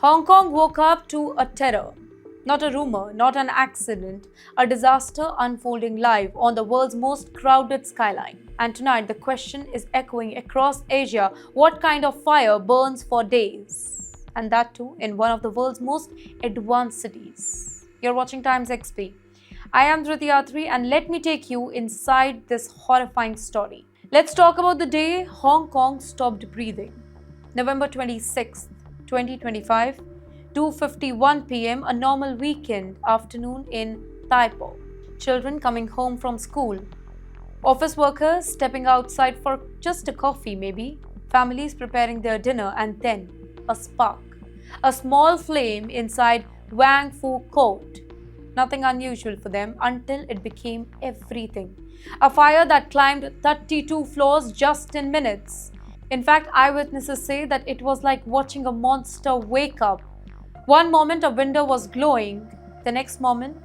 Hong Kong woke up to a terror. Not a rumor, not an accident, a disaster unfolding live on the world's most crowded skyline. And tonight, the question is echoing across Asia: what kind of fire burns for days? And that too in one of the world's most advanced cities. You're watching TimesXP. I am Dhritiyatri, and let me take you inside this horrifying story. Let's talk about the day Hong Kong stopped breathing. November 26th. 2025, 2:51 p.m., a normal weekend afternoon in Tai Po. Children coming home from school. Office workers stepping outside for just a coffee maybe. Families preparing their dinner, and then a spark. A small flame inside Wang Fuk Court. Nothing unusual for them until it became everything. A fire that climbed 32 floors just in minutes. In fact, eyewitnesses say that it was like watching a monster wake up. One moment a window was glowing, the next moment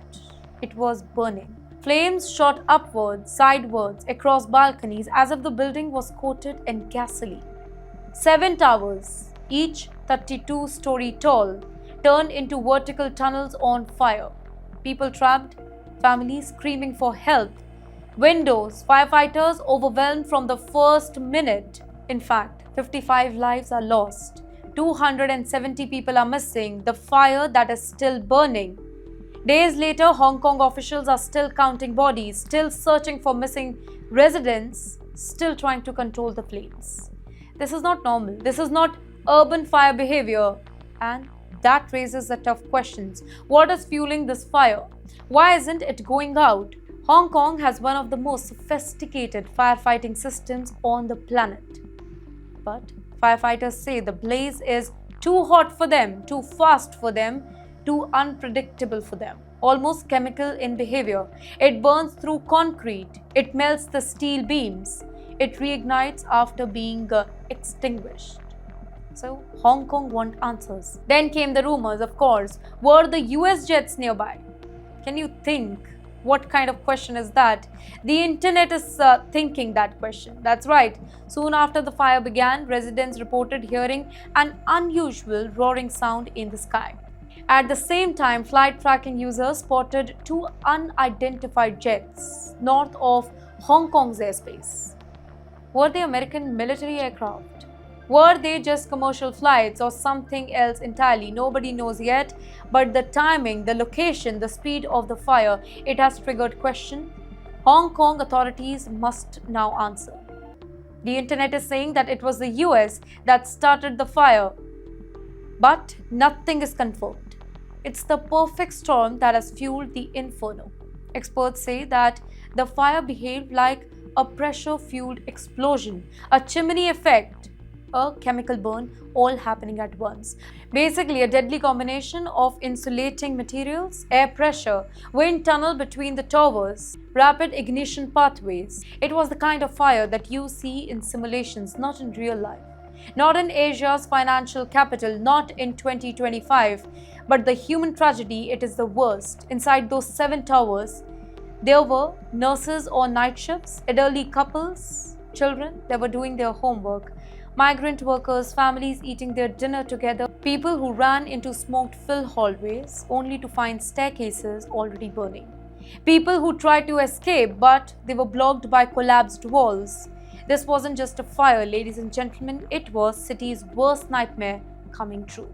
it was burning. Flames shot upwards, sidewards, across balconies as if the building was coated in gasoline. 7 towers, each 32-story tall, turned into vertical tunnels on fire. People trapped, families screaming for help. Windows, firefighters overwhelmed from the first minute. In fact, 55 lives are lost. 270 people are missing. The fire that is still burning. Days later, Hong Kong officials are still counting bodies, still searching for missing residents, still trying to control the flames. This is not normal. This is not urban fire behavior. And that raises the tough questions. What is fueling this fire? Why isn't it going out? Hong Kong has one of the most sophisticated firefighting systems on the planet. But firefighters say the blaze is too hot for them, too fast for them, too unpredictable for them. Almost chemical in behavior. It burns through concrete. It melts the steel beams. It reignites after being extinguished. So Hong Kong want answers. Then came the rumors, of course. Were the US jets nearby? Can you think? What kind of question is that? The internet is thinking that question. That's right. Soon after the fire began, residents reported hearing an unusual roaring sound in the sky. At the same time, flight tracking users spotted 2 unidentified jets north of Hong Kong's airspace. Were they American military aircraft? Were they just commercial flights or something else entirely? Nobody knows yet, but the timing, the location, the speed of the fire, it has triggered question. Hong Kong authorities must now answer. The internet is saying that it was the US that started the fire, but nothing is confirmed. It's the perfect storm that has fueled the inferno. Experts say that the fire behaved like a pressure-fueled explosion, a chimney effect, a chemical burn, all happening at once. Basically, a deadly combination of insulating materials, air pressure, wind tunnel between the towers, rapid ignition pathways. It was the kind of fire that you see in simulations, not in real life. Not in Asia's financial capital, not in 2025, but the human tragedy, it is the worst. Inside those 7 towers, there were nurses on night shifts, elderly couples, children, they were doing their homework. Migrant workers, families eating their dinner together, people who ran into smoke-filled hallways only to find staircases already burning. People who tried to escape, but they were blocked by collapsed walls. This wasn't just a fire, ladies and gentlemen, it was city's worst nightmare coming true.